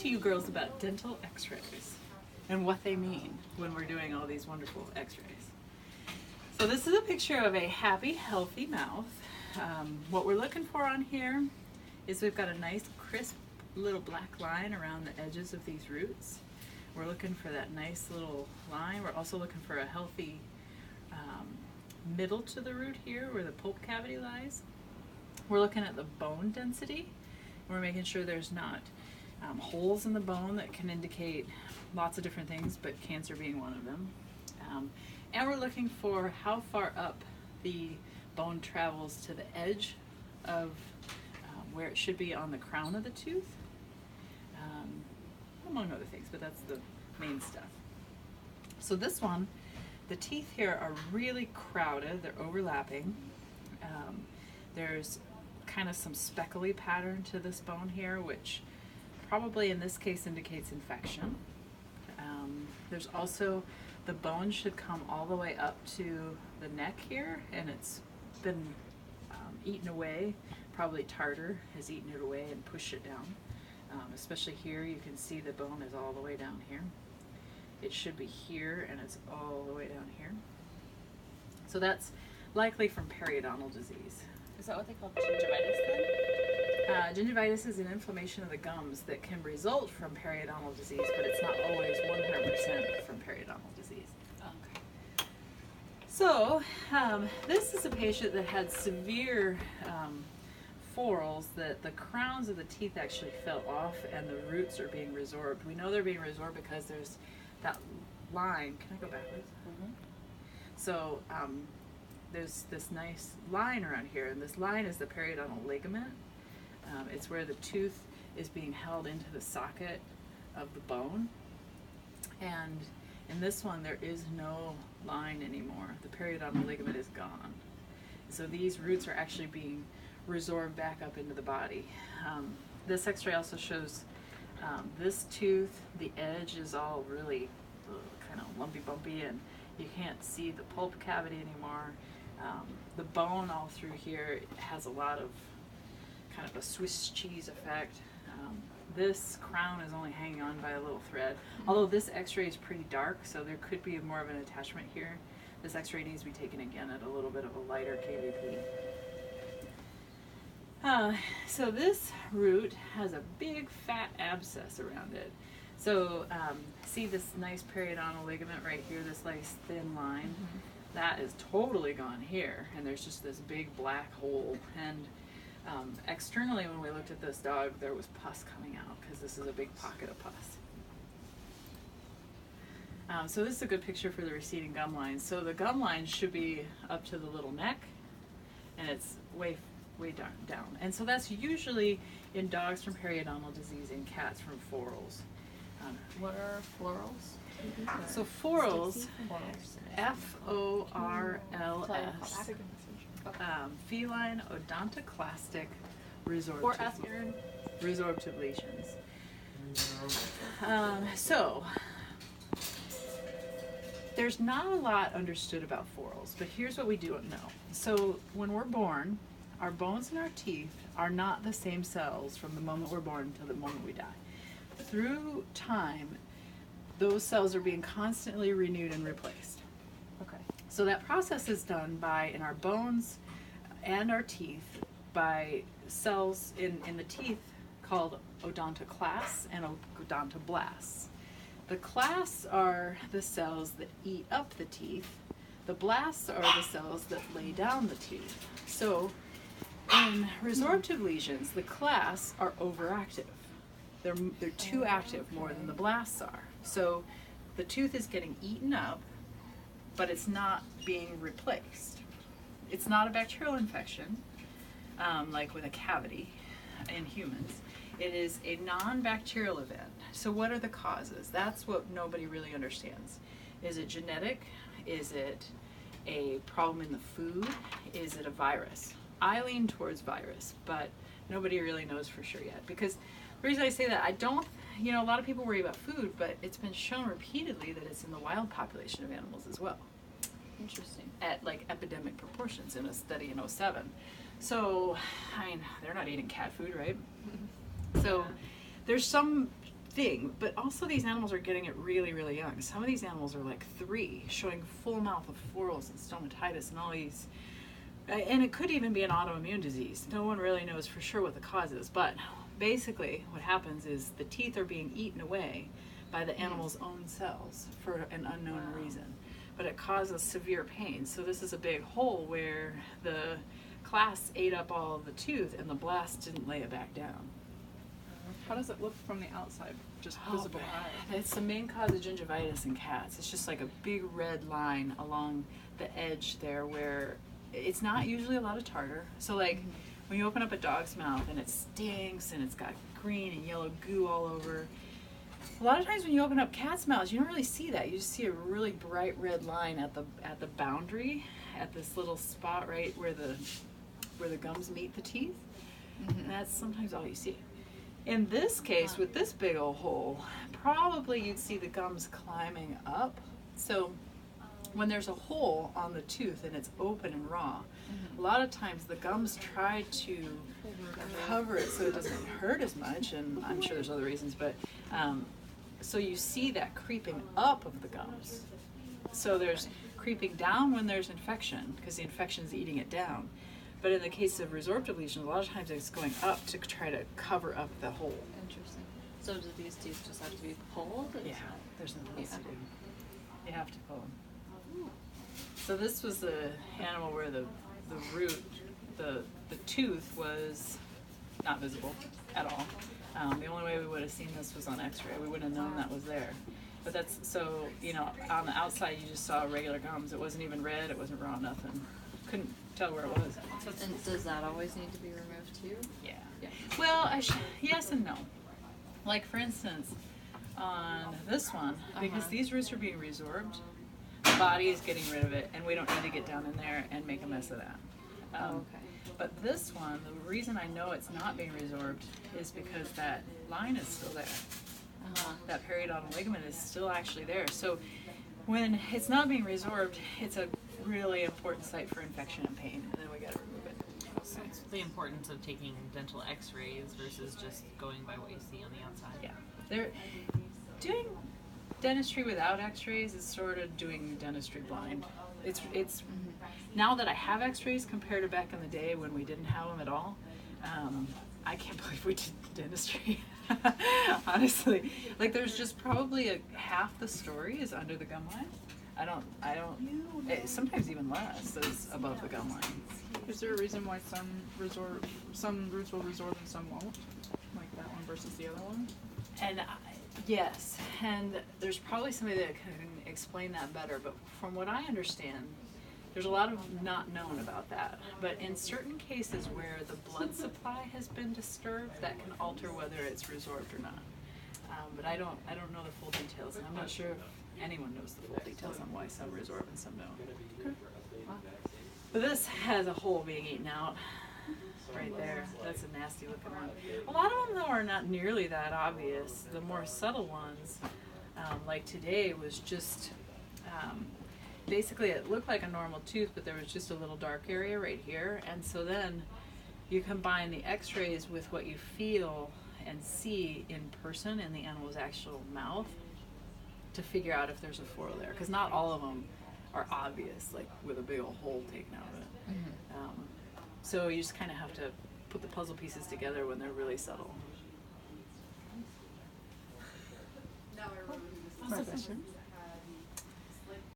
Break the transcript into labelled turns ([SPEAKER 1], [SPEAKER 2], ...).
[SPEAKER 1] to you girls about dental x-rays and what they mean when we're doing all these wonderful x-rays. So this is a picture of a happy, healthy mouth. What we're looking for on here is we've got a nice crisp little black line around the edges of these roots. We're looking for that nice little line. We're also looking for a healthy middle to the root here where the pulp cavity lies. We're looking at the bone density. We're making sure there's not holes in the bone that can indicate lots of different things, but cancer being one of them. And we're looking for how far up the bone travels to the edge of where it should be on the crown of the tooth, among other things, but that's the main stuff. So this one, the teeth here are really crowded, they're overlapping. There's kind of some speckly pattern to this bone here, which probably in this case indicates infection. There's also, the bone should come all the way up to the neck here, and it's been eaten away. Probably tartar has eaten it away and pushed it down. Especially here, you can see the bone is all the way down here. It should be here, and it's all the way down here. So that's likely from periodontal disease.
[SPEAKER 2] Is that what they call gingivitis then?
[SPEAKER 1] Gingivitis is an inflammation of the gums that can result from periodontal disease, but it's not always 100% from periodontal disease.
[SPEAKER 2] Okay.
[SPEAKER 1] So this is a patient that had severe forals, that the crowns of the teeth actually fell off and the roots are being resorbed. We know they're being resorbed because there's that line. Can I go backwards?
[SPEAKER 2] Mm-hmm.
[SPEAKER 1] So there's this nice line around here, and this line is the periodontal ligament. It's where the tooth is being held into the socket of the bone. And in this one, there is no line anymore. The periodontal ligament is gone. So these roots are actually being resorbed back up into the body. This x-ray also shows this tooth, the edge is all really kind of lumpy bumpy, and you can't see the pulp cavity anymore. The bone all through here has a lot of kind of a Swiss cheese effect. This crown is only hanging on by a little thread. Although this x-ray is pretty dark, so there could be more of an attachment here. This x-ray needs to be taken again at a little bit of a lighter KVP. So this root has a big fat abscess around it. So see this nice periodontal ligament right here, this nice thin line? Mm-hmm. That is totally gone here, and there's just this big black hole. And externally, when we looked at this dog, there was pus coming out because this is a big pocket of pus. So this is a good picture for the receding gum lines. So the gum line should be up to the little neck, and it's way down. And so that's usually in dogs from periodontal disease and cats from forals.
[SPEAKER 2] What are florals?
[SPEAKER 1] So forals, F-O-R-L-S, feline odontoclastic resorptive lesions. So there's not a lot understood about forals, but here's what we do know. So when we're born, our bones and our teeth are not the same cells from the moment we're born until the moment we die. Through time, those cells are being constantly renewed and replaced.
[SPEAKER 2] Okay.
[SPEAKER 1] So that process is done by, in our bones and our teeth, by cells in the teeth called odontoclasts and odontoblasts. The clasts are the cells that eat up the teeth. The blasts are the cells that lay down the teeth. So in resorptive lesions, the clasts are overactive. They're too active more than the blasts are. So the tooth is getting eaten up, but it's not being replaced. It's not a bacterial infection, like with a cavity in humans. It is a non-bacterial event. So what are the causes? That's what nobody really understands. Is it genetic? Is it a problem in the food? Is it a virus? I lean towards virus, but nobody really knows for sure yet. Because the reason I say that, a lot of people worry about food, but it's been shown repeatedly that it's in the wild population of animals as well.
[SPEAKER 2] Interesting.
[SPEAKER 1] At like epidemic proportions in a study in 2007. So, they're not eating cat food, right? So there's some thing. But also these animals are getting it really, really young. Some of these animals are like 3, showing full mouth of florals and stomatitis and all these. And it could even be an autoimmune disease. No one really knows for sure what the cause is. But basically what happens is the teeth are being eaten away by the animal's own cells for an unknown reason. But it causes severe pain. So this is a big hole where the class ate up all of the tooth and the blast didn't lay it back down.
[SPEAKER 2] How does it look from the outside? Just visible eye?
[SPEAKER 1] It's the main cause of gingivitis in cats. It's just like a big red line along the edge there where it's not usually a lot of tartar. So like when you open up a dog's mouth and it stinks and it's got green and yellow goo all over, a lot of times when you open up cats' mouths, you don't really see that. You just see a really bright red line at the boundary, at this little spot right where the gums meet the teeth. And that's sometimes all you see. In this case, with this big old hole, probably you'd see the gums climbing up. So when there's a hole on the tooth and it's open and raw, a lot of times the gums try to cover it so it doesn't hurt as much, and I'm sure there's other reasons, but so you see that creeping up of the gums. So there's creeping down when there's infection, because the infection is eating it down. But in the case of resorptive lesions, a lot of times it's going up to try to cover up the hole.
[SPEAKER 2] Interesting. So do these teeth just have to be pulled?
[SPEAKER 1] Yeah, there's nothing else to do. You have to pull them. So this was the animal where the root, the tooth was not visible at all. The only way we would have seen this was on x-ray. We wouldn't have known that was there. But that's, so, you know, on the outside you just saw regular gums. It wasn't even red, it wasn't raw, nothing. Couldn't tell where it was.
[SPEAKER 2] And does that always need to be removed too?
[SPEAKER 1] Yeah.
[SPEAKER 2] Yeah.
[SPEAKER 1] Well, yes and no. Like for instance, on this one, because these roots are being resorbed, the body is getting rid of it, and we don't need to get down in there and make a mess of that.
[SPEAKER 2] Okay.
[SPEAKER 1] But this one, the reason I know it's not being resorbed is because that line is still there. That periodontal ligament is still actually there. So when it's not being resorbed, it's a really important site for infection and pain, and then we gotta remove it.
[SPEAKER 3] So it's the importance of taking dental x-rays versus just going by what you see on the outside.
[SPEAKER 1] Yeah. They're doing dentistry without x-rays is sort of doing dentistry blind. It's now that I have x-rays compared to back in the day when we didn't have them at all, I can't believe we did dentistry. Honestly, like there's just probably half the story is under the gum line. I don't, sometimes even less is above the gum line.
[SPEAKER 4] Is there a reason why some roots will resorb and some won't? Like that one versus the other one?
[SPEAKER 1] And yes, and there's probably somebody that can explain that better, but from what I understand, there's a lot of not known about that. But in certain cases where the blood supply has been disturbed, that can alter whether it's resorbed or not. But I don't know the full details, and I'm not sure if anyone knows the full details on why some resorb and some don't. But this has a hole being eaten out right there. That's a nasty looking one. A lot of them though are not nearly that obvious. The more subtle ones, like today, was just basically it looked like a normal tooth, but there was just a little dark area right here. And so then you combine the x-rays with what you feel and see in person in the animal's actual mouth to figure out if there's a floral there, because not all of them are obvious, like with a big old hole taken out of it. So you just kind of have to put the puzzle pieces together when they're really subtle.
[SPEAKER 3] Awesome.